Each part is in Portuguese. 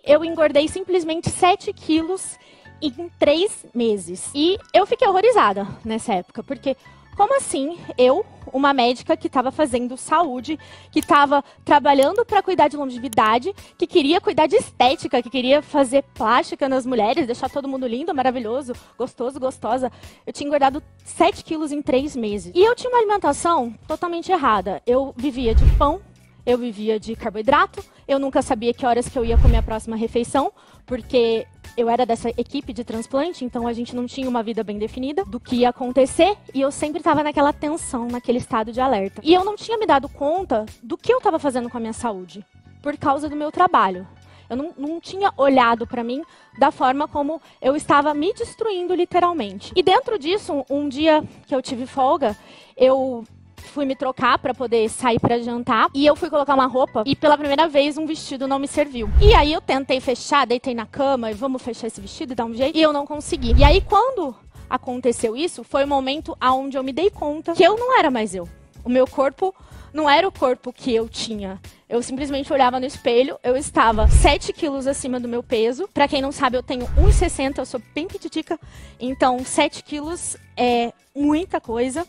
eu engordei simplesmente 7 quilos em 3 meses. E eu fiquei horrorizada nessa época, porque como assim eu, uma médica que estava fazendo saúde, que estava trabalhando para cuidar de longevidade, que queria cuidar de estética, que queria fazer plástica nas mulheres, deixar todo mundo lindo, maravilhoso, gostoso, gostosa, eu tinha engordado 7 quilos em 3 meses. E eu tinha uma alimentação totalmente errada. Eu vivia de pão, eu vivia de carboidrato, eu nunca sabia que horas que eu ia comer a próxima refeição, porque eu era dessa equipe de transplante, então a gente não tinha uma vida bem definida do que ia acontecer, e eu sempre estava naquela tensão, naquele estado de alerta. E eu não tinha me dado conta do que eu estava fazendo com a minha saúde, por causa do meu trabalho. Eu não tinha olhado para mim da forma como eu estava me destruindo literalmente. E dentro disso, um dia que eu tive folga, eu fui me trocar para poder sair para jantar e eu fui colocar uma roupa e pela primeira vez um vestido não me serviu. E aí eu tentei fechar, deitei na cama e vamos fechar esse vestido e dar um jeito, e eu não consegui. E aí quando aconteceu isso, foi o momento onde eu me dei conta que eu não era mais eu. O meu corpo não era o corpo que eu tinha. Eu simplesmente olhava no espelho, eu estava 7 quilos acima do meu peso. Pra quem não sabe, eu tenho 1,60, eu sou bem pititica, então 7 quilos é muita coisa.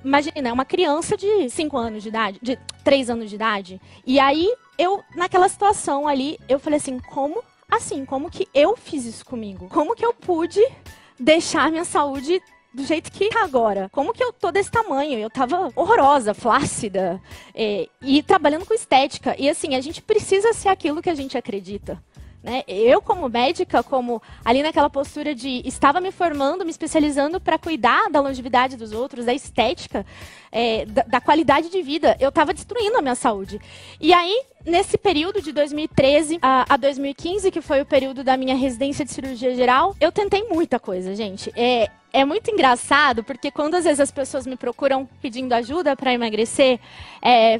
Imagina, é uma criança de 5 anos de idade, de 3 anos de idade. E aí, eu, naquela situação ali, eu falei assim, como que eu fiz isso comigo? Como que eu pude deixar minha saúde do jeito que tá agora? Como que eu tô desse tamanho? Eu tava horrorosa, flácida, e trabalhando com estética. E assim, a gente precisa ser aquilo que a gente acredita. Né? Eu, como médica, como ali naquela postura de estava me formando, me especializando para cuidar da longevidade dos outros, da estética, da qualidade de vida, eu estava destruindo a minha saúde. E aí, nesse período de 2013 a 2015, que foi o período da minha residência de cirurgia geral, eu tentei muita coisa, gente. É muito engraçado, porque quando às vezes as pessoas me procuram pedindo ajuda para emagrecer,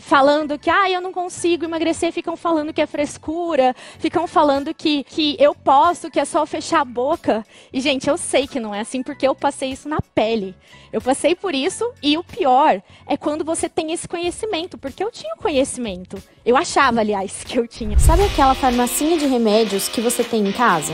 falando que eu não consigo emagrecer, ficam falando que é frescura, ficam falando que eu posso, que é só fechar a boca. E, gente, eu sei que não é assim, porque eu passei isso na pele. Eu passei por isso, e o pior é quando você tem esse conhecimento, porque eu tinha o conhecimento. Eu achava, aliás, que eu tinha. Sabe aquela farmacinha de remédios que você tem em casa?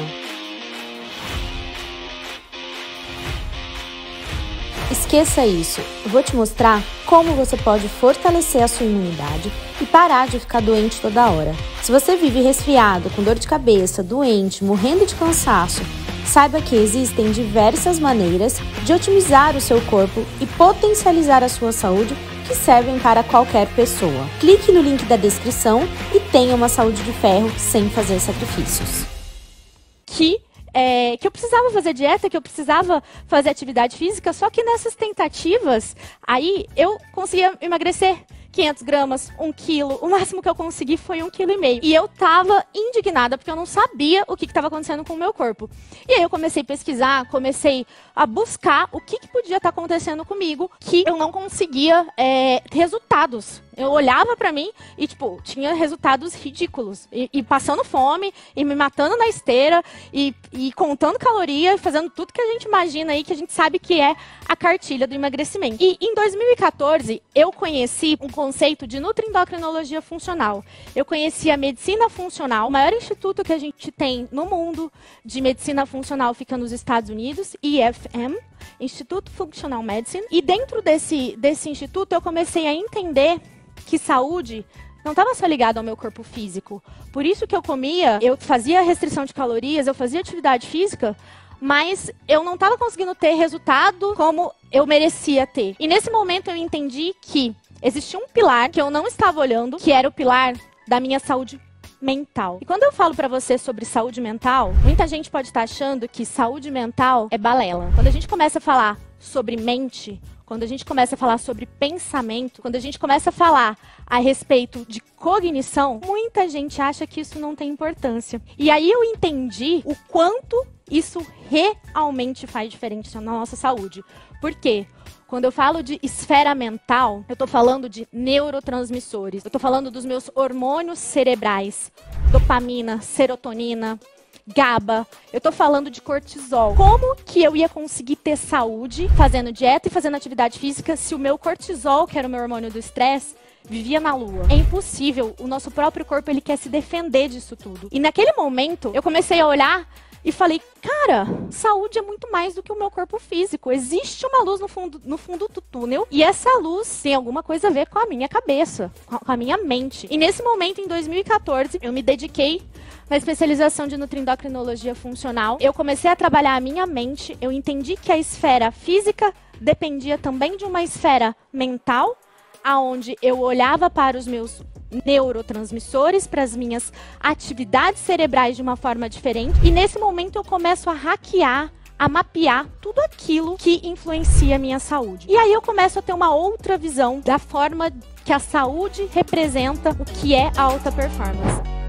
Esqueça isso, eu vou te mostrar como você pode fortalecer a sua imunidade e parar de ficar doente toda hora. Se você vive resfriado, com dor de cabeça, doente, morrendo de cansaço, saiba que existem diversas maneiras de otimizar o seu corpo e potencializar a sua saúde que servem para qualquer pessoa. Clique no link da descrição e tenha uma saúde de ferro sem fazer sacrifícios. Que eu precisava fazer dieta, que eu precisava fazer atividade física, só que nessas tentativas, aí eu conseguia emagrecer 500 gramas, 1 quilo, o máximo que eu consegui foi 1,5 kg. E eu tava indignada, porque eu não sabia o que estava acontecendo com o meu corpo. E aí eu comecei a pesquisar, comecei a buscar o que podia estar acontecendo comigo, que eu não conseguia resultados. Eu olhava pra mim e, tipo, tinha resultados ridículos. E passando fome, e me matando na esteira, e contando caloria, fazendo tudo que a gente imagina aí, que a gente sabe que é a cartilha do emagrecimento. E em 2014, eu conheci um conceito de nutriendocrinologia funcional. Eu conheci a medicina funcional, o maior instituto que a gente tem no mundo de medicina funcional fica nos Estados Unidos, IFM, Instituto Functional Medicine. E dentro desse instituto, eu comecei a entender que saúde não estava só ligada ao meu corpo físico. Por isso que eu comia, eu fazia restrição de calorias, eu fazia atividade física, mas eu não estava conseguindo ter resultado como eu merecia ter. E nesse momento eu entendi que existia um pilar que eu não estava olhando, que era o pilar da minha saúde mental. E quando eu falo pra você sobre saúde mental, muita gente pode estar achando que saúde mental é balela. Quando a gente começa a falar sobre mente, quando a gente começa a falar sobre pensamento, quando a gente começa a falar a respeito de cognição, muita gente acha que isso não tem importância. E aí eu entendi o quanto isso realmente faz diferença na nossa saúde. Por quê? Quando eu falo de esfera mental, eu tô falando de neurotransmissores. Eu tô falando dos meus hormônios cerebrais, dopamina, serotonina, GABA. Eu tô falando de cortisol. Como que eu ia conseguir ter saúde fazendo dieta e fazendo atividade física se o meu cortisol, que era o meu hormônio do estresse, vivia na lua. É impossível, o nosso próprio corpo ele quer se defender disso tudo. E naquele momento, eu comecei a olhar e falei, cara, saúde é muito mais do que o meu corpo físico. Existe uma luz no fundo do túnel e essa luz tem alguma coisa a ver com a minha cabeça, com a minha mente. E nesse momento, em 2014, eu me dediquei na especialização de nutriendocrinologia funcional. Eu comecei a trabalhar a minha mente, eu entendi que a esfera física dependia também de uma esfera mental, aonde eu olhava para os meus neurotransmissores, para as minhas atividades cerebrais de uma forma diferente. E nesse momento eu começo a hackear, a mapear tudo aquilo que influencia a minha saúde. E aí eu começo a ter uma outra visão da forma que a saúde representa o que é a alta performance.